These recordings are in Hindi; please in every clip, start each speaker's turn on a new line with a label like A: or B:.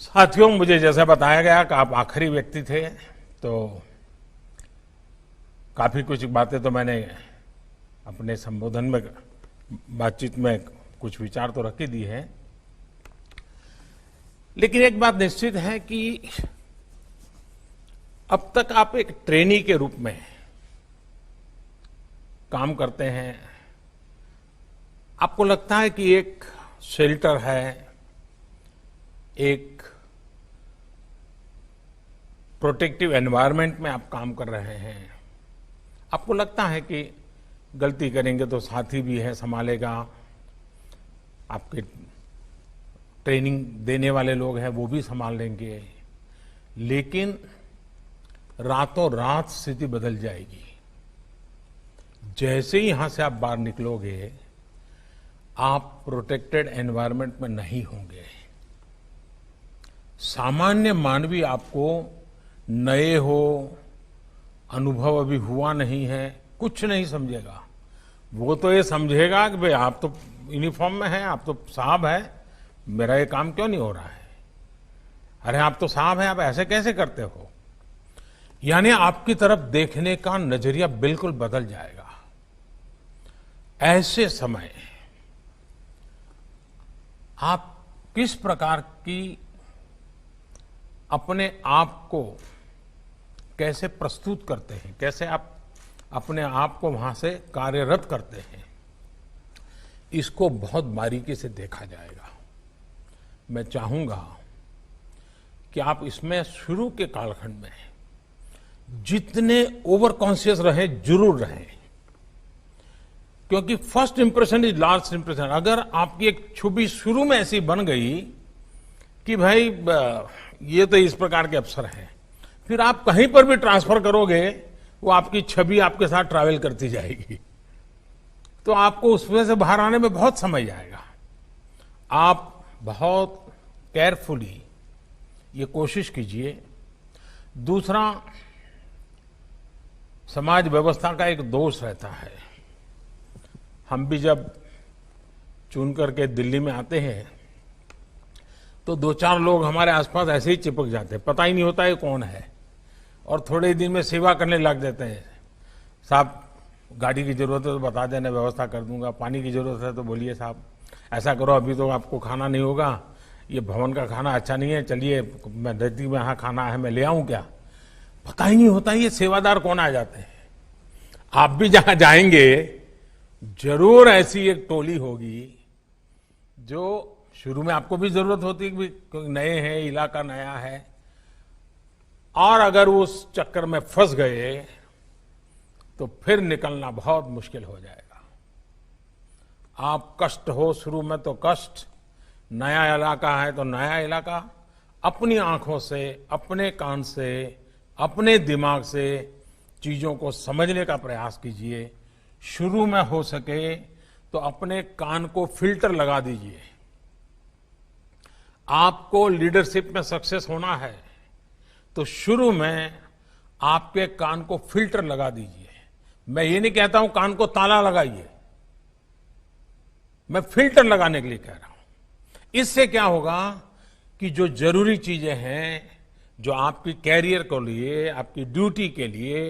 A: साथियों, मुझे जैसा बताया गया कि आप आखिरी व्यक्ति थे, तो काफी कुछ बातें तो मैंने अपने संबोधन में, बातचीत में कुछ विचार तो रख ही दी है। लेकिन एक बात निश्चित है कि अब तक आप एक ट्रेनी के रूप में काम करते हैं। आपको लगता है कि एक शेल्टर है, एक प्रोटेक्टिव एनवायरनमेंट में आप काम कर रहे हैं। आपको लगता है कि गलती करेंगे तो साथी भी है, संभालेगा, आपके ट्रेनिंग देने वाले लोग हैं वो भी संभाल लेंगे। लेकिन रातों रात स्थिति बदल जाएगी। जैसे ही यहां से आप बाहर निकलोगे, आप प्रोटेक्टेड एनवायरनमेंट में नहीं होंगे। सामान्य मानवी आपको नए हो, अनुभव अभी हुआ नहीं है, कुछ नहीं समझेगा। वो तो ये समझेगा कि भाई आप तो यूनिफॉर्म में हैं, आप तो साहब हैं, मेरा ये काम क्यों नहीं हो रहा है? अरे आप तो साहब हैं, आप ऐसे कैसे करते हो? यानी आपकी तरफ देखने का नजरिया बिल्कुल बदल जाएगा। ऐसे समय आप किस प्रकार की अपने आप को कैसे प्रस्तुत करते हैं, कैसे आप अपने आप को वहां से कार्यरत करते हैं, इसको बहुत बारीकी से देखा जाएगा। मैं चाहूंगा कि आप इसमें शुरू के कालखंड में जितने ओवर कॉन्शियस रहे जरूर रहे, क्योंकि first impression is last impression. अगर आपकी एक छवि शुरू में ऐसी बन गई कि भाई ये तो इस प्रकार के अफसर हैं, फिर आप कहीं पर भी ट्रांसफर करोगे, वो आपकी छवि आपके साथ ट्रैवल करती जाएगी। तो आपको उसमें से बाहर आने में बहुत समय जाएगा। आप बहुत केयरफुली ये कोशिश कीजिए। दूसरा, समाज व्यवस्था का एक दोष रहता है। हम भी जब चुन करके दिल्ली में आते हैं तो दो चार लोग हमारे आसपास ऐसे ही चिपक जाते हैं, पता ही नहीं होता ये कौन है, और थोड़े दिन में सेवा करने लग जाते हैं। साहब गाड़ी की जरूरत है तो बता देना, व्यवस्था कर दूंगा। पानी की जरूरत है तो बोलिए साहब ऐसा करो, अभी तो आपको खाना नहीं होगा, ये भवन का खाना अच्छा नहीं है, चलिए मैं नजदीक में यहाँ खाना है, मैं ले आऊं क्या? पता ही नहीं होता ये सेवादार कौन आ जाते हैं। आप भी जहां जाएंगे जरूर ऐसी एक टोली होगी जो शुरू में आपको भी जरूरत होती है कि नए हैं, इलाका नया है, और अगर उस चक्कर में फंस गए तो फिर निकलना बहुत मुश्किल हो जाएगा। आप कष्ट हो शुरू में तो कष्ट, नया इलाका है तो नया इलाका, अपनी आंखों से, अपने कान से, अपने दिमाग से चीजों को समझने का प्रयास कीजिए। शुरू में हो सके तो अपने कान को फिल्टर लगा दीजिए। आपको लीडरशिप में सक्सेस होना है तो शुरू में आपके कान को फिल्टर लगा दीजिए। मैं ये नहीं कहता हूं कान को ताला लगाइए, मैं फिल्टर लगाने के लिए कह रहा हूं। इससे क्या होगा कि जो जरूरी चीजें हैं, जो आपकी कैरियर के लिए, आपकी ड्यूटी के लिए,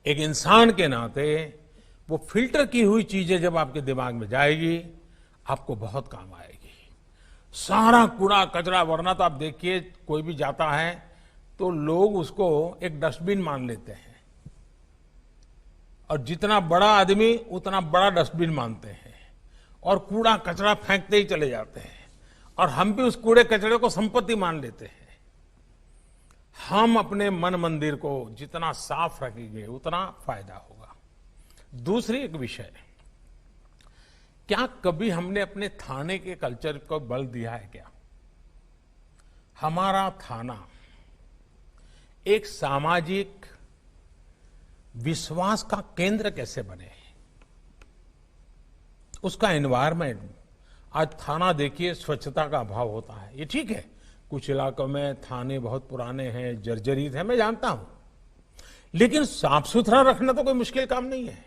A: एक इंसान के नाते, वो फिल्टर की हुई चीजें जब आपके दिमाग में जाएगी, आपको बहुत काम आएगी। सारा कूड़ा कचरा, वरना तो आप देखिए कोई भी जाता है तो लोग उसको एक डस्टबिन मान लेते हैं, और जितना बड़ा आदमी उतना बड़ा डस्टबिन मानते हैं, और कूड़ा कचरा फेंकते ही चले जाते हैं, और हम भी उस कूड़े कचरे को संपत्ति मान लेते हैं। हम अपने मन मंदिर को जितना साफ रखेंगे उतना फायदा होगा। दूसरी एक विषय, क्या कभी हमने अपने थाने के कल्चर को बल दिया है क्या? हमारा थाना एक सामाजिक विश्वास का केंद्र कैसे बने, उसका एनवायरनमेंट। आज थाना देखिए, स्वच्छता का अभाव होता है, ये ठीक है, कुछ इलाकों में थाने बहुत पुराने हैं, जर्जरित है, मैं जानता हूं, लेकिन साफ सुथरा रखना तो कोई मुश्किल काम नहीं है।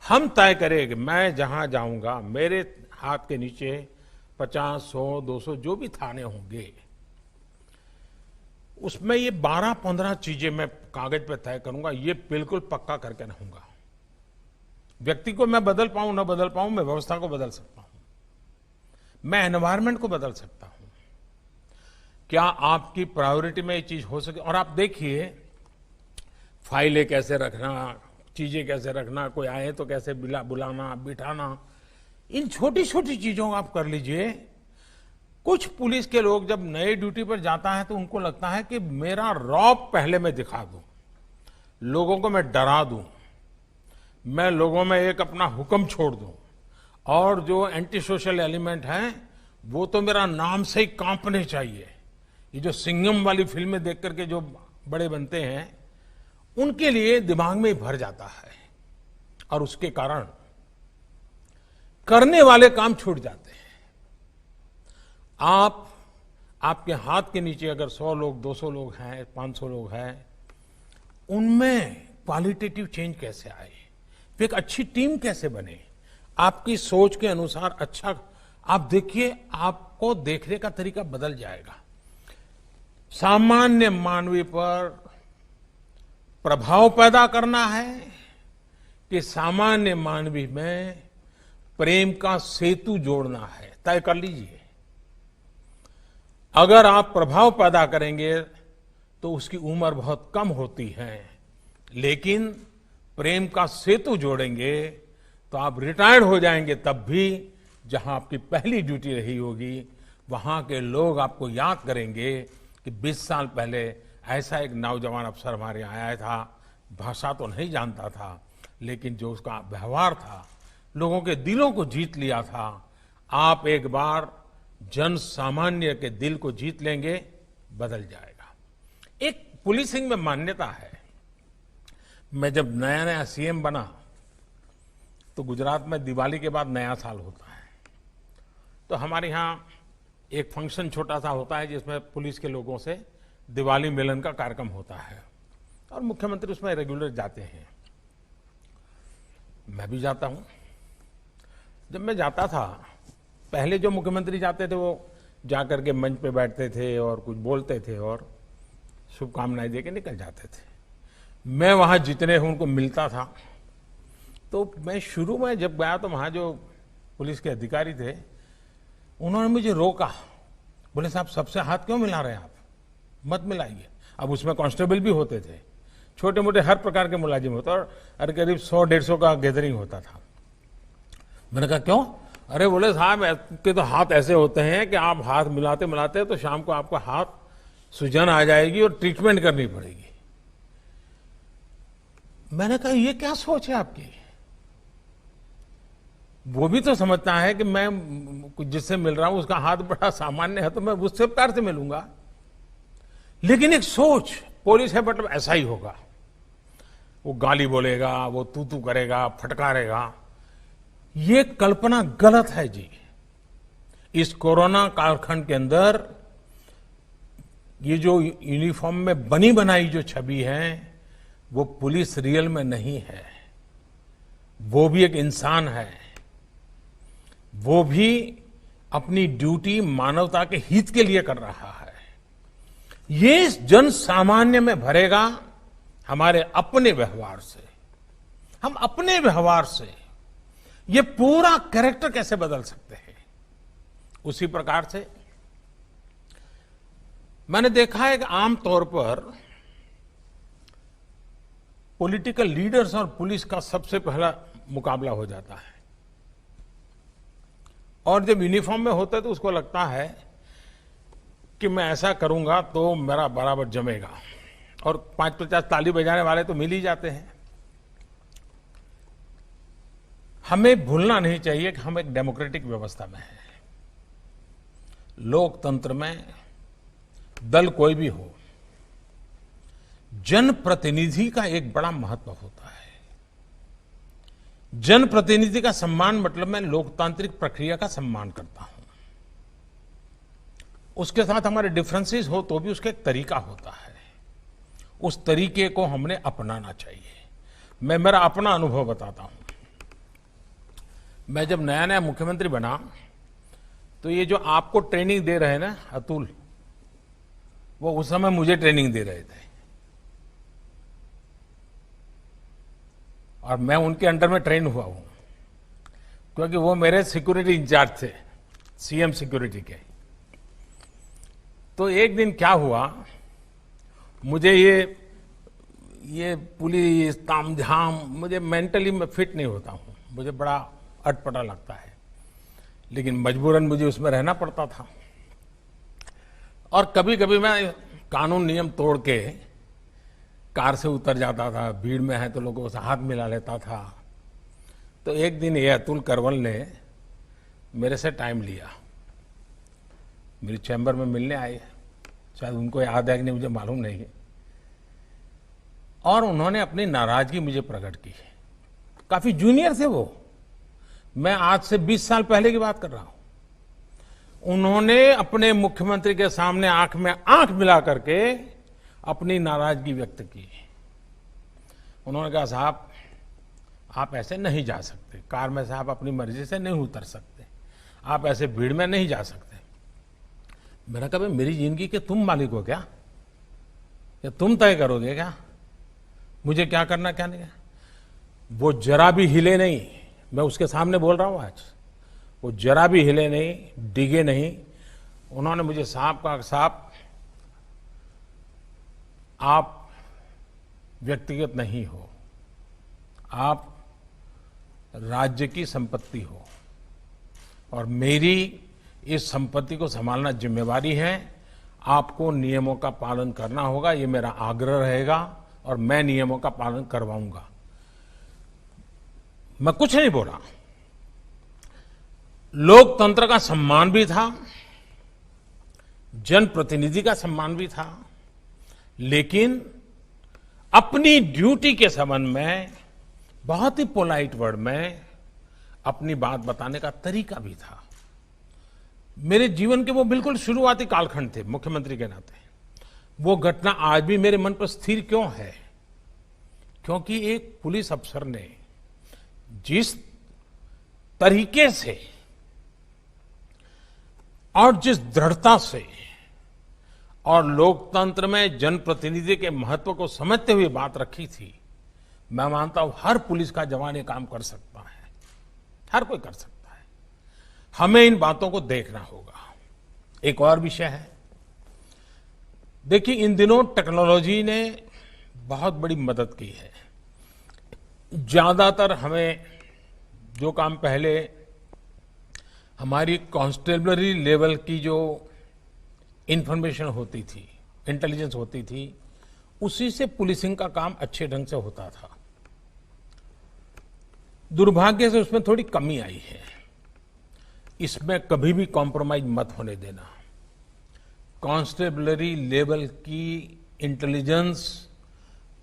A: हम तय करें कि मैं जहां जाऊंगा मेरे हाथ के नीचे 50, 100, 200 जो भी थाने होंगे, उसमें ये 12-15 चीजें मैं कागज पे तय करूंगा, ये बिल्कुल पक्का करके रहूंगा। व्यक्ति को मैं बदल पाऊं ना बदल पाऊं, मैं व्यवस्था को बदल सकता हूं, मैं एनवायरनमेंट को बदल सकता हूं। क्या आपकी प्रायोरिटी में ये चीज हो सके? और आप देखिए, फाइलें कैसे रखना, चीजें कैसे रखना, कोई आए तो कैसे बुलाना बिठाना, इन छोटी छोटी चीजों को आप कर लीजिए। कुछ पुलिस के लोग जब नए ड्यूटी पर जाता है तो उनको लगता है कि मेरा रौब पहले मैं दिखा दूं, लोगों को मैं डरा दूं, मैं लोगों में एक अपना हुक्म छोड़ दूं, और जो एंटी सोशल एलिमेंट हैं वो तो मेरा नाम से ही कांपने चाहिए। ये जो सिंघम वाली फिल्में देख करके जो बड़े बनते हैं, उनके लिए दिमाग में भर जाता है, और उसके कारण करने वाले काम छूट जाते हैं। आपके हाथ के नीचे अगर 100 लोग, 200 लोग हैं, 500 लोग हैं, उनमें क्वालिटेटिव चेंज कैसे आए, फिर एक अच्छी टीम कैसे बने, आपकी सोच के अनुसार अच्छा, आप देखिए, आपको देखने का तरीका बदल जाएगा। सामान्य मानवीय पर प्रभाव पैदा करना है कि सामान्य मानवीय में प्रेम का सेतु जोड़ना है, तय कर लीजिए। अगर आप प्रभाव पैदा करेंगे तो उसकी उम्र बहुत कम होती है, लेकिन प्रेम का सेतु जोड़ेंगे तो आप रिटायर्ड हो जाएंगे, तब भी जहां आपकी पहली ड्यूटी रही होगी वहां के लोग आपको याद करेंगे कि 20 साल पहले ऐसा एक नौजवान अफसर हमारे यहाँ आया था, भाषा तो नहीं जानता था, लेकिन जो उसका व्यवहार था, लोगों के दिलों को जीत लिया था। आप एक बार जन सामान्य के दिल को जीत लेंगे, बदल जाएगा। एक पुलिसिंग में मान्यता है। मैं जब नया नया सीएम बना तो गुजरात में दिवाली के बाद नया साल होता है, तो हमारे यहाँ एक फंक्शन छोटा सा होता है जिसमें पुलिस के लोगों से दिवाली मिलन का कार्यक्रम होता है, और मुख्यमंत्री उसमें रेगुलर जाते हैं, मैं भी जाता हूं। जब मैं जाता था, पहले जो मुख्यमंत्री जाते थे वो जाकर के मंच पे बैठते थे और कुछ बोलते थे और शुभकामनाएं देके निकल जाते थे। मैं वहां जितने हूं उनको मिलता था, तो मैं शुरू में जब गया तो वहां जो पुलिस के अधिकारी थे उन्होंने मुझे रोका, बोले साहब सबसे हाथ क्यों मिला रहे हैं आप, मत मिलाइए। अब उसमें कांस्टेबल भी होते थे, छोटे मोटे हर प्रकार के मुलाजिम होते, और करीब 100-150 का गैदरिंग होता था। मैंने कहा क्यों? अरे बोले साहब आपके तो हाथ ऐसे होते हैं कि आप हाथ मिलाते मिलाते तो शाम को आपका हाथ सूजन आ जाएगी और ट्रीटमेंट करनी पड़ेगी। मैंने कहा ये क्या सोच है आपकी? वो भी तो समझता है कि मैं जिससे मिल रहा हूं उसका हाथ बड़ा सामान्य है तो मैं उससे प्यार से मिलूंगा, लेकिन एक सोच पुलिस है मतलब ऐसा ही होगा, वो गाली बोलेगा, वो तू तू करेगा, फटकारेगा। ये कल्पना गलत है जी। इस कोरोना कालखंड के अंदर ये जो यूनिफॉर्म में बनी बनाई जो छवि है वो पुलिस रियल में नहीं है, वो भी एक इंसान है, वो भी अपनी ड्यूटी मानवता के हित के लिए कर रहा है। ये जन सामान्य में भरेगा हमारे अपने व्यवहार से। हम अपने व्यवहार से ये पूरा कैरेक्टर कैसे बदल सकते हैं? उसी प्रकार से मैंने देखा है कि आमतौर पर पॉलिटिकल लीडर्स और पुलिस का सबसे पहला मुकाबला हो जाता है, और जब यूनिफॉर्म में होता है तो उसको लगता है कि मैं ऐसा करूंगा तो मेरा बराबर जमेगा, और 5-50 ताली बजाने वाले तो मिल ही जाते हैं। हमें भूलना नहीं चाहिए कि हम एक डेमोक्रेटिक व्यवस्था में हैं। लोकतंत्र में दल कोई भी हो, जनप्रतिनिधि का एक बड़ा महत्व होता है। जनप्रतिनिधि का सम्मान मतलब मैं लोकतांत्रिक प्रक्रिया का सम्मान करता हूं। उसके साथ हमारे डिफरेंसेस हो तो भी उसका एक तरीका होता है, उस तरीके को हमने अपनाना चाहिए। मैं मेरा अपना अनुभव बताता हूं। मैं जब नया नया मुख्यमंत्री बना तो ये जो आपको ट्रेनिंग दे रहे हैं ना अतुल, वो उस समय मुझे ट्रेनिंग दे रहे थे और मैं उनके अंडर में ट्रेन हुआ हूं, क्योंकि वो मेरे सिक्योरिटी इंचार्ज थे, सीएम सिक्योरिटी के। तो एक दिन क्या हुआ, मुझे ये पुलिस तामझाम, मुझे मेंटली मैं फिट नहीं होता हूं, मुझे बड़ा अटपटा लगता है, लेकिन मजबूरन मुझे उसमें रहना पड़ता था। और कभी कभी मैं कानून नियम तोड़ के कार से उतर जाता था, भीड़ में है तो लोगों से हाथ मिला लेता था। तो एक दिन ये अतुल करवल ने मेरे से टाइम लिया, मेरी चैम्बर में मिलने आए, शायद उनको याद है कि नहीं मुझे मालूम नहीं, और उन्होंने अपनी नाराजगी मुझे प्रकट की। काफी जूनियर थे वो, मैं आज से 20 साल पहले की बात कर रहा हूं। उन्होंने अपने मुख्यमंत्री के सामने आंख में आंख मिला करके अपनी नाराजगी व्यक्त की। उन्होंने कहा, साहब आप ऐसे नहीं जा सकते, कार में से आप अपनी मर्जी से नहीं उतर सकते, आप ऐसे भीड़ में नहीं जा सकते। मैंने कहा, मेरी जिंदगी के तुम मालिक हो क्या, या तुम तय करोगे क्या मुझे क्या करना क्या नहीं? वो जरा भी हिले नहीं, मैं उसके सामने बोल रहा हूं आज, वो जरा भी हिले नहीं, डिगे नहीं। उन्होंने मुझे साहब कहा, साहब आप व्यक्तिगत नहीं हो, आप राज्य की संपत्ति हो और मेरी इस संपत्ति को संभालना जिम्मेवारी है। आपको नियमों का पालन करना होगा, ये मेरा आग्रह रहेगा और मैं नियमों का पालन करवाऊंगा। मैं कुछ नहीं बोला। लोकतंत्र का सम्मान भी था, जनप्रतिनिधि का सम्मान भी था, लेकिन अपनी ड्यूटी के संबंध में बहुत ही पोलाइट वर्ड में अपनी बात बताने का तरीका भी था। मेरे जीवन के वो बिल्कुल शुरुआती कालखंड थे मुख्यमंत्री के नाते। वो घटना आज भी मेरे मन पर स्थिर क्यों है? क्योंकि एक पुलिस अफसर ने जिस तरीके से और जिस दृढ़ता से और लोकतंत्र में जनप्रतिनिधि के महत्व को समझते हुए बात रखी थी, मैं मानता हूं हर पुलिस का जवान ये काम कर सकता है, हर कोई कर सकता है। हमें इन बातों को देखना होगा। एक और विषय है, देखिए इन दिनों टेक्नोलॉजी ने बहुत बड़ी मदद की है। ज्यादातर हमें जो काम पहले हमारी कांस्टेबलरी लेवल की जो इंफॉर्मेशन होती थी, इंटेलिजेंस होती थी, उसी से पुलिसिंग का काम अच्छे ढंग से होता था। दुर्भाग्य से उसमें थोड़ी कमी आई है। इसमें कभी भी कॉम्प्रोमाइज मत होने देना। कांस्टेबलरी लेवल की इंटेलिजेंस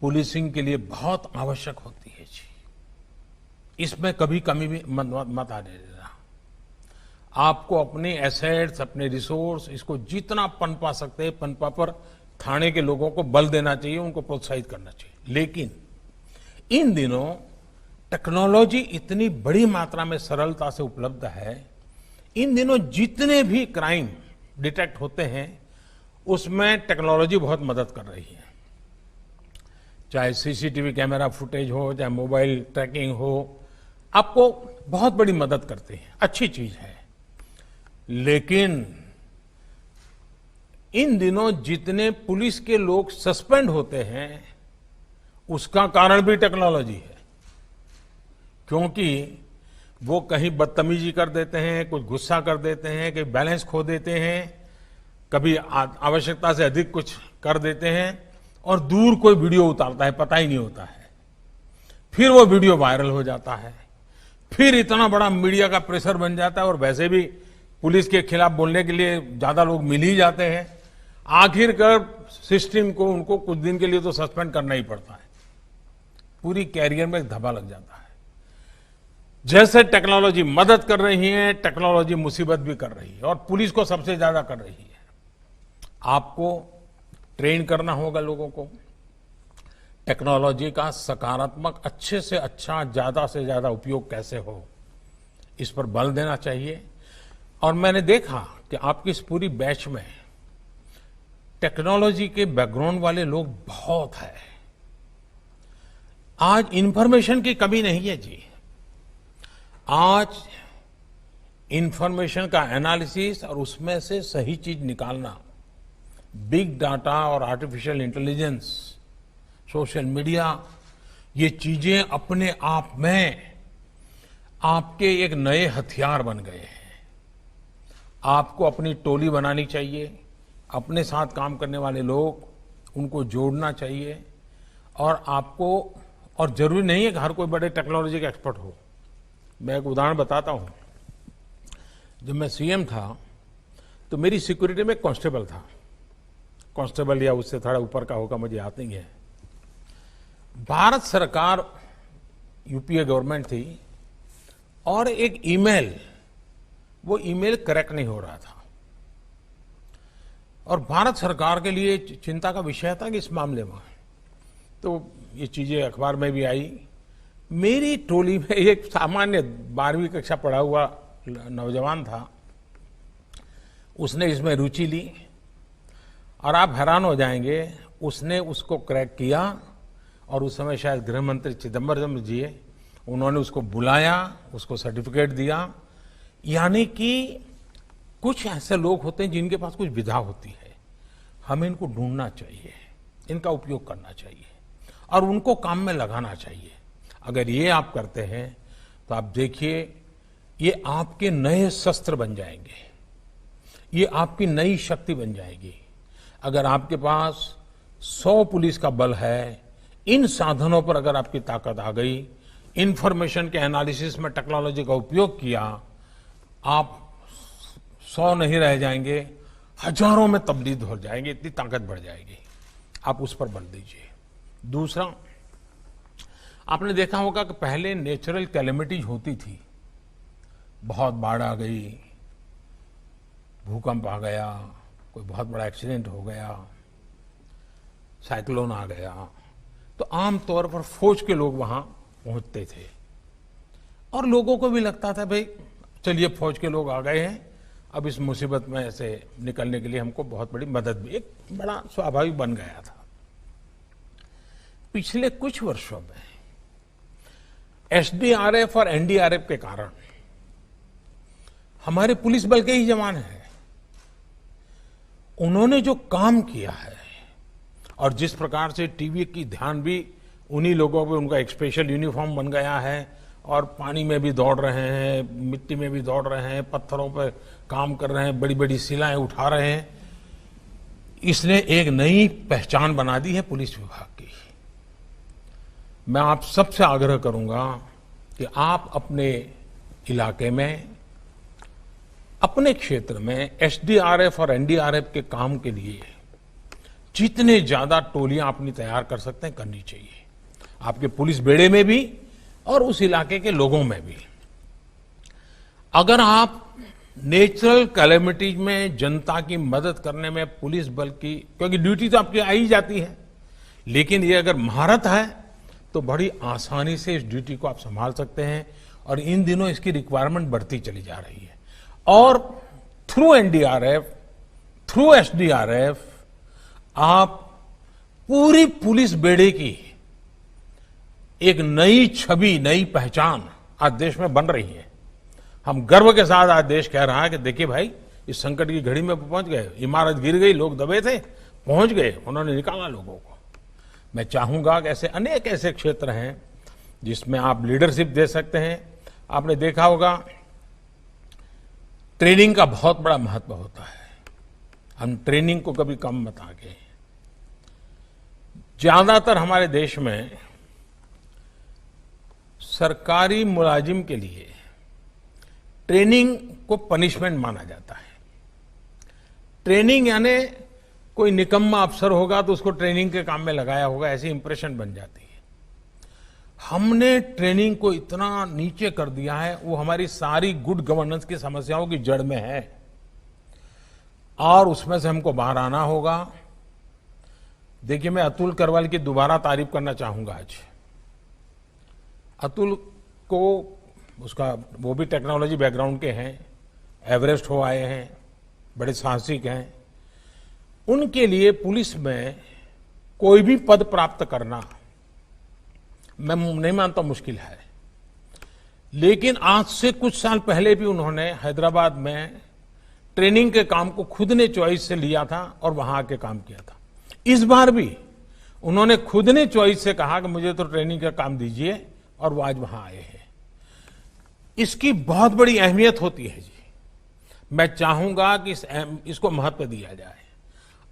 A: पुलिसिंग के लिए बहुत आवश्यक होती है जी। इसमें कभी कमी भी मत आने देना। आपको अपने एसेट्स, अपने रिसोर्स, इसको जितना पनपा सकते हैं पनपा पर थाने के लोगों को बल देना चाहिए, उनको प्रोत्साहित करना चाहिए। लेकिन इन दिनों टेक्नोलॉजी इतनी बड़ी मात्रा में सरलता से उपलब्ध है, इन दिनों जितने भी क्राइम डिटेक्ट होते हैं उसमें टेक्नोलॉजी बहुत मदद कर रही है। चाहे सीसीटीवी कैमरा फुटेज हो, चाहे मोबाइल ट्रैकिंग हो, आपको बहुत बड़ी मदद करते हैं, अच्छी चीज है। लेकिन इन दिनों जितने पुलिस के लोग सस्पेंड होते हैं उसका कारण भी टेक्नोलॉजी है, क्योंकि वो कहीं बदतमीजी कर देते हैं, कुछ गुस्सा कर देते हैं, कहीं बैलेंस खो देते हैं, कभी आवश्यकता से अधिक कुछ कर देते हैं और दूर कोई वीडियो उतारता है, पता ही नहीं होता है। फिर वो वीडियो वायरल हो जाता है, फिर इतना बड़ा मीडिया का प्रेशर बन जाता है और वैसे भी पुलिस के खिलाफ बोलने के लिए ज्यादा लोग मिल ही जाते हैं। आखिरकार सिस्टम को उनको कुछ दिन के लिए तो सस्पेंड करना ही पड़ता है, पूरी कैरियर में एक धब्बा लग जाता है। जैसे टेक्नोलॉजी मदद कर रही है, टेक्नोलॉजी मुसीबत भी कर रही है और पुलिस को सबसे ज्यादा कर रही है। आपको ट्रेन करना होगा लोगों को, टेक्नोलॉजी का सकारात्मक अच्छे से अच्छा ज्यादा से ज्यादा उपयोग कैसे हो, इस पर बल देना चाहिए। और मैंने देखा कि आपकी इस पूरी बैच में टेक्नोलॉजी के बैकग्राउंड वाले लोग बहुत हैं। आज इंफॉर्मेशन की कमी नहीं है जी। आज इंफॉर्मेशन का एनालिसिस और उसमें से सही चीज निकालना, बिग डाटा और आर्टिफिशियल इंटेलिजेंस, सोशल मीडिया, ये चीजें अपने आप में आपके एक नए हथियार बन गए हैं। आपको अपनी टोली बनानी चाहिए, अपने साथ काम करने वाले लोग, उनको जोड़ना चाहिए और आपको, और जरूरी नहीं है कि हर कोई बड़े टेक्नोलॉजी का एक्सपर्ट हो। मैं एक उदाहरण बताता हूं। जब मैं सीएम था तो मेरी सिक्योरिटी में एक कांस्टेबल था, कांस्टेबल या उससे थोड़ा ऊपर का होगा, मुझे याद नहीं है। भारत सरकार, यूपीए गवर्नमेंट थी और एक ईमेल, वो ईमेल करेक्ट नहीं हो रहा था और भारत सरकार के लिए चिंता का विषय था कि इस मामले में, तो ये चीजें अखबार में भी आई। मेरी टोली में एक सामान्य 12वीं कक्षा पढ़ा हुआ नौजवान था, उसने इसमें रुचि ली और आप हैरान हो जाएंगे, उसने उसको क्रैक किया और उस समय शायद गृह मंत्री चिदम्बरम जी, उन्होंने उसको बुलाया, उसको सर्टिफिकेट दिया। यानी कि कुछ ऐसे लोग होते हैं जिनके पास कुछ विधा होती है, हमें इनको ढूंढना चाहिए, इनका उपयोग करना चाहिए और उनको काम में लगाना चाहिए। अगर ये आप करते हैं तो आप देखिए, ये आपके नए शस्त्र बन जाएंगे, ये आपकी नई शक्ति बन जाएगी। अगर आपके पास 100 पुलिस का बल है, इन साधनों पर अगर आपकी ताकत आ गई, इंफॉर्मेशन के एनालिसिस में टेक्नोलॉजी का उपयोग किया, आप 100 नहीं रह जाएंगे, हजारों में तब्दील हो जाएंगे, इतनी ताकत बढ़ जाएगी। आप उस पर बल दीजिए। दूसरा, आपने देखा होगा कि पहले नेचुरल कैलेमिटीज होती थी, बहुत बाढ़ आ गई, भूकंप आ गया, कोई बहुत बड़ा एक्सीडेंट हो गया, साइक्लोन आ गया, तो आमतौर पर फौज के लोग वहां पहुंचते थे और लोगों को भी लगता था भाई चलिए फौज के लोग आ गए हैं, अब इस मुसीबत में से निकलने के लिए हमको बहुत बड़ी मदद भी, एक बड़ा स्वाभाविक बन गया था। पिछले कुछ वर्षों में एसडीआरएफ और एनडीआरएफ के कारण हमारे पुलिस बल के ही जवान हैं, उन्होंने जो काम किया है और जिस प्रकार से टीवी की ध्यान भी उन्हीं लोगों पे, उनका एक स्पेशल यूनिफॉर्म बन गया है और पानी में भी दौड़ रहे हैं, मिट्टी में भी दौड़ रहे हैं, पत्थरों पर काम कर रहे हैं, बड़ी बड़ी शिलाएं उठा रहे हैं, इसने एक नई पहचान बना दी है पुलिस विभाग की। मैं आप सबसे आग्रह करूंगा कि आप अपने इलाके में, अपने क्षेत्र में एसडीआरएफ और एनडीआरएफ के काम के लिए जितने ज्यादा टोलियां अपनी तैयार कर सकते हैं करनी चाहिए, आपके पुलिस बेड़े में भी और उस इलाके के लोगों में भी। अगर आप नेचुरल कैलेमिटीज में जनता की मदद करने में पुलिस बल की, क्योंकि ड्यूटी तो आपकी आई जाती है, लेकिन ये अगर महारत है तो बड़ी आसानी से इस ड्यूटी को आप संभाल सकते हैं और इन दिनों इसकी रिक्वायरमेंट बढ़ती चली जा रही है। और थ्रू एनडीआरएफ, थ्रू एसडीआरएफ आप पूरी पुलिस बेड़े की एक नई छवि, नई पहचान आज देश में बन रही है। हम गर्व के साथ आज देश कह रहा है कि देखिए भाई, इस संकट की घड़ी में पहुंच गए, इमारत गिर गई, लोग दबे थे, पहुंच गए, उन्होंने निकाला लोगों को। मैं चाहूंगा कि ऐसे अनेक ऐसे क्षेत्र हैं जिसमें आप लीडरशिप दे सकते हैं। आपने देखा होगा ट्रेनिंग का बहुत बड़ा महत्व होता है, हम ट्रेनिंग को कभी कम मत आगे। ज्यादातर हमारे देश में सरकारी मुलाजिम के लिए ट्रेनिंग को पनिशमेंट माना जाता है। ट्रेनिंग यानी कोई निकम्मा अफसर होगा तो उसको ट्रेनिंग के काम में लगाया होगा, ऐसी इंप्रेशन बन जाती है। हमने ट्रेनिंग को इतना नीचे कर दिया है, वो हमारी सारी गुड गवर्नेंस की समस्याओं की जड़ में है और उसमें से हमको बाहर आना होगा। देखिए, मैं अतुल करवाल की दोबारा तारीफ करना चाहूंगा आज। अतुल को, उसका, वो भी टेक्नोलॉजी बैकग्राउंड के हैं, एवरेस्ट हो आए हैं, बड़े साहसिक हैं। उनके लिए पुलिस में कोई भी पद प्राप्त करना मैं नहीं मानता मुश्किल है। लेकिन आज से कुछ साल पहले भी उन्होंने हैदराबाद में ट्रेनिंग के काम को खुद ने चॉइस से लिया था और वहां आके काम किया था। इस बार भी उन्होंने खुद ने चॉइस से कहा कि मुझे तो ट्रेनिंग का काम दीजिए, और वो आज वहां आए हैं। इसकी बहुत बड़ी अहमियत होती है जी। मैं चाहूंगा कि इसको महत्व दिया जाए,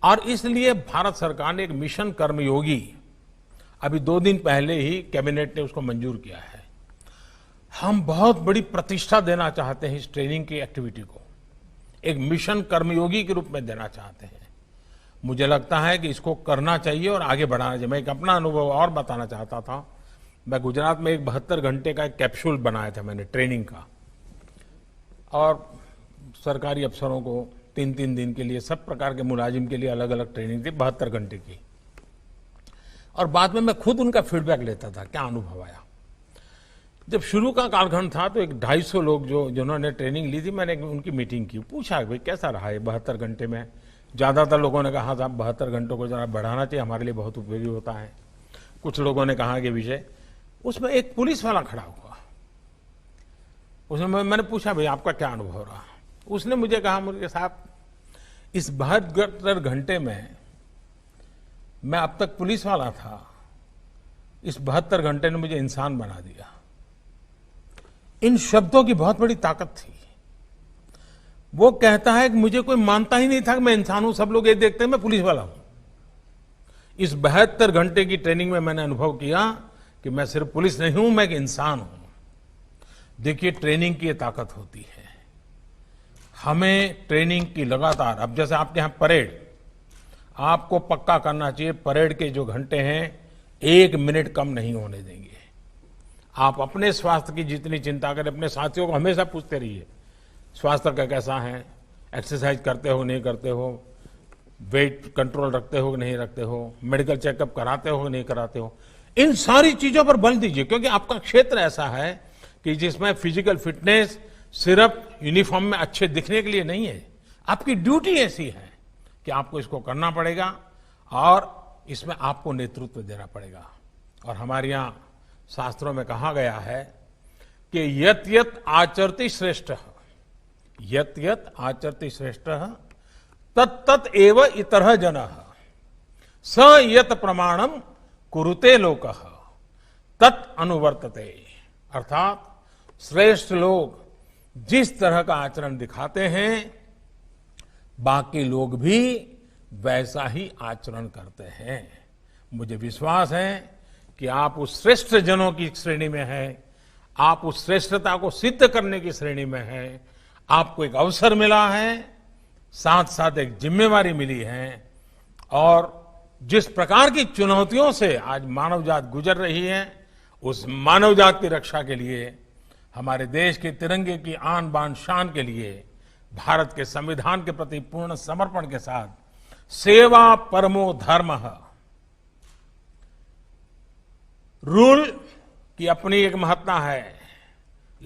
A: और इसलिए भारत सरकार ने एक मिशन कर्मयोगी अभी 2 दिन पहले ही कैबिनेट ने उसको मंजूर किया है। हम बहुत बड़ी प्रतिष्ठा देना चाहते हैं इस ट्रेनिंग की एक्टिविटी को, एक मिशन कर्मयोगी के रूप में देना चाहते हैं। मुझे लगता है कि इसको करना चाहिए और आगे बढ़ाना चाहिए। मैं एक अपना अनुभव और बताना चाहता था। मैं गुजरात में एक 72 घंटे का एक कैप्सूल बनाया था मैंने ट्रेनिंग का, और सरकारी अफसरों को 3-3 दिन के लिए, सब प्रकार के मुलाजिम के लिए अलग अलग ट्रेनिंग थी 72 घंटे की। और बाद में मैं खुद उनका फीडबैक लेता था, क्या अनुभव आया। जब शुरू का कालखंड था तो एक 250 लोग जिन्होंने ट्रेनिंग ली थी, मैंने उनकी मीटिंग की, पूछा भाई कैसा रहा है 72 घंटे में। ज्यादातर लोगों ने कहा था 72 घंटों को जरा बढ़ाना चाहिए, हमारे लिए बहुत उपयोगी होता है। कुछ लोगों ने कहा कि विजय, उसमें एक पुलिस वाला खड़ा हुआ, उसमें मैंने पूछा भाई आपका क्या अनुभव रहा। उसने मुझे कहा, मुझे साहब इस 72 घंटे में मैं अब तक पुलिस वाला था, इस 72 घंटे ने मुझे इंसान बना दिया। इन शब्दों की बहुत बड़ी ताकत थी। वो कहता है कि मुझे कोई मानता ही नहीं था कि मैं इंसान हूं, सब लोग ये देखते हैं मैं पुलिस वाला हूं। इस 72 घंटे की ट्रेनिंग में मैंने अनुभव किया कि मैं सिर्फ पुलिस नहीं हूं, मैं एक इंसान हूं। देखिए ट्रेनिंग की ये ताकत होती है। हमें ट्रेनिंग की लगातार, अब जैसे आपके यहां परेड, आपको पक्का करना चाहिए परेड के जो घंटे हैं 1 मिनट कम नहीं होने देंगे। आप अपने स्वास्थ्य की जितनी चिंता करें, अपने साथियों को हमेशा पूछते रहिए स्वास्थ्य का कैसा है, एक्सरसाइज करते हो नहीं करते हो, वेट कंट्रोल रखते हो नहीं रखते हो, मेडिकल चेकअप कराते हो नहीं कराते हो। इन सारी चीजों पर बल दीजिए, क्योंकि आपका क्षेत्र ऐसा है कि जिसमें फिजिकल फिटनेस सिर्फ यूनिफॉर्म में अच्छे दिखने के लिए नहीं है। आपकी ड्यूटी ऐसी है कि आपको इसको करना पड़ेगा और इसमें आपको नेतृत्व देना पड़ेगा। और हमारे यहां शास्त्रों में कहा गया है कि यत यत आचरति श्रेष्ठ, यत यत आचरति श्रेष्ठ तत् तत् एव इतरः जनः स यत प्रमाणम कुरुते लोकः तत् अनुवर्तते। अर्थात श्रेष्ठ लोग जिस तरह का आचरण दिखाते हैं, बाकी लोग भी वैसा ही आचरण करते हैं। मुझे विश्वास है कि आप उस श्रेष्ठ जनों की श्रेणी में हैं, आप उस श्रेष्ठता को सिद्ध करने की श्रेणी में हैं। आपको एक अवसर मिला है, साथ साथ एक जिम्मेवारी मिली है, और जिस प्रकार की चुनौतियों से आज मानव जात गुजर रही है, उस मानव जात की रक्षा के लिए, हमारे देश के तिरंगे की आन बान शान के लिए, भारत के संविधान के प्रति पूर्ण समर्पण के साथ सेवा परमो धर्मः। रूल की अपनी एक महत्ता है,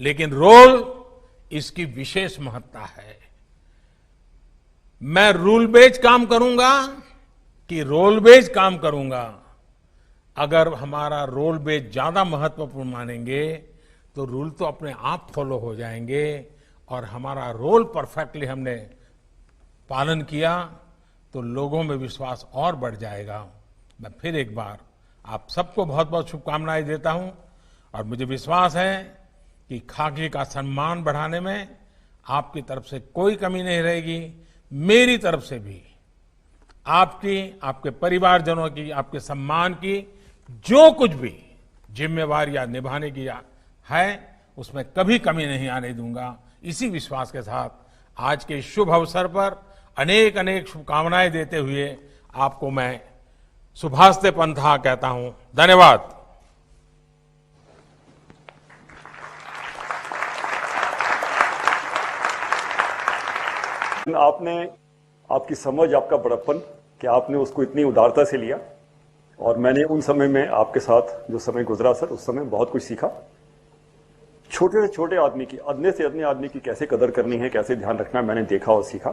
A: लेकिन रोल इसकी विशेष महत्ता है। मैं रूल बेस्ड काम करूंगा कि रोल बेस्ड काम करूंगा, अगर हमारा रोल बेस्ड ज्यादा महत्वपूर्ण मानेंगे तो रूल तो अपने आप फॉलो हो जाएंगे, और हमारा रोल परफेक्टली हमने पालन किया तो लोगों में विश्वास और बढ़ जाएगा। मैं फिर एक बार आप सबको बहुत बहुत शुभकामनाएं देता हूं, और मुझे विश्वास है कि खाकी का सम्मान बढ़ाने में आपकी तरफ से कोई कमी नहीं रहेगी। मेरी तरफ से भी आपकी, आपके परिवारजनों की, आपके सम्मान की जो कुछ भी जिम्मेवारियां निभाने की है, उसमें कभी कमी नहीं आने दूंगा। इसी विश्वास के साथ आज के शुभ अवसर पर अनेक अनेक शुभकामनाएं देते हुए आपको मैं शुभास्ते पंथा कहता हूं। धन्यवाद।
B: आपने, आपकी समझ, आपका बड़प्पन कि आपने उसको इतनी उदारता से लिया, और मैंने उन समय में आपके साथ जो समय गुजरा सर, उस समय बहुत कुछ सीखा। छोटे से छोटे आदमी की, अदने से अदने आदमी की कैसे कदर करनी है, कैसे ध्यान रखना है, मैंने देखा और सीखा।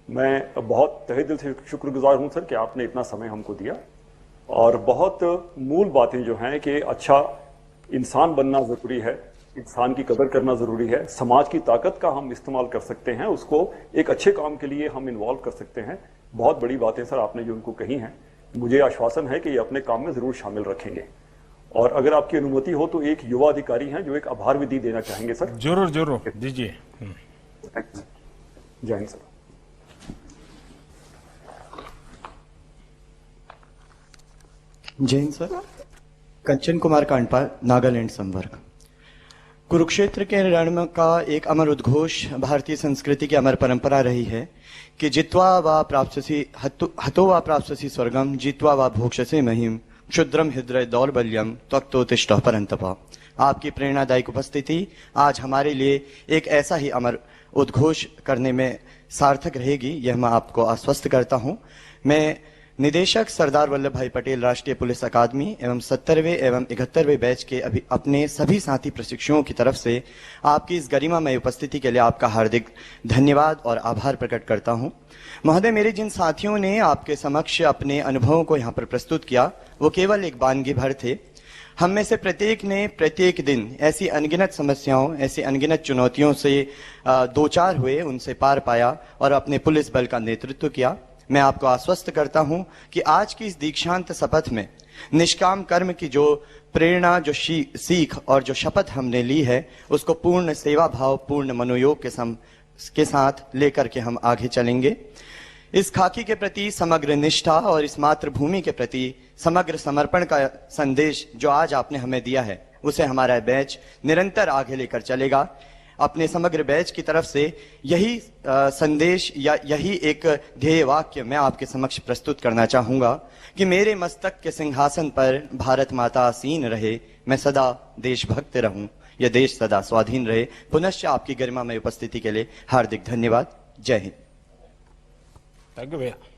B: मैं बहुत तहे दिल से शुक्रगुजार हूं सर कि आपने इतना समय हमको दिया। और बहुत मूल बातें जो हैं कि अच्छा इंसान बनना ज़रूरी है, इंसान की कदर करना ज़रूरी है, समाज की ताकत का हम इस्तेमाल कर सकते हैं, उसको एक अच्छे काम के लिए हम इन्वॉल्व कर सकते हैं। बहुत बड़ी बातें सर आपने जो उनको कही हैं, मुझे आश्वासन है कि ये अपने काम में ज़रूर शामिल रखेंगे। और अगर आपकी अनुमति हो तो एक युवा अधिकारी हैं जो एक आभार विधि देना चाहेंगे सर।
A: जरूर जरूर दीजिए।
B: जय हिंद सर।
C: जय हिंद सर। कंचन कुमार कांडपाल, नागालैंड संवर्ग। कुरुक्षेत्र के रण में का एक अमर उद्घोष भारतीय संस्कृति की अमर परंपरा रही है कि जित्वा वा प्राप्स्यसि हतो वा प्राप्स्यसि स्वर्गम जित्वा वा भोक्ष्यसे महिम क्षुद्रम हृदय दौर्बल्यम त्वक्तोतिष्ठः परंतप। आपकी प्रेरणादायक उपस्थिति आज हमारे लिए एक ऐसा ही अमर उद्घोष करने में सार्थक रहेगी, यह मैं आपको आश्वस्त करता हूं। मैं निदेशक सरदार वल्लभ भाई पटेल राष्ट्रीय पुलिस अकादमी एवं 70वें एवं 71वें बैच के अपने सभी साथी प्रशिक्षुओं की तरफ से आपकी इस गरिमामय उपस्थिति के लिए आपका हार्दिक धन्यवाद और आभार प्रकट करता हूं। महोदय, मेरे जिन साथियों ने आपके समक्ष अपने अनुभवों को यहाँ पर प्रस्तुत किया वो केवल एक बानगी भर थे। हम में से प्रत्येक ने प्रत्येक दिन ऐसी अनगिनत समस्याओं, ऐसी अनगिनत चुनौतियों से दो चार हुए, उनसे पार पाया और अपने पुलिस बल का नेतृत्व किया। मैं आपको आश्वस्त करता हूं कि आज की इस दीक्षांत शपथ में निष्काम कर्म की जो प्रेरणा, जो सीख और जो शपथ हमने ली है, उसको पूर्ण सेवा भाव, पूर्ण मनोयोग के साथ लेकर के हम आगे चलेंगे। इस खाकी के प्रति समग्र निष्ठा और इस मातृभूमि के प्रति समग्र समर्पण का संदेश जो आज आपने हमें दिया है, उसे हमारा बैच निरंतर आगे लेकर चलेगा। अपने समग्र बैच की तरफ से यही संदेश या यही एक ध्येय वाक्य मैं आपके समक्ष प्रस्तुत करना चाहूंगा कि मेरे मस्तक के सिंहासन पर भारत माता आसीन रहे, मैं सदा देशभक्त रहूं, यह देश सदा स्वाधीन रहे। पुनश्च आपकी गरिमामय उपस्थिति के लिए हार्दिक धन्यवाद। जय हिंद।
A: थैंक यू भैया।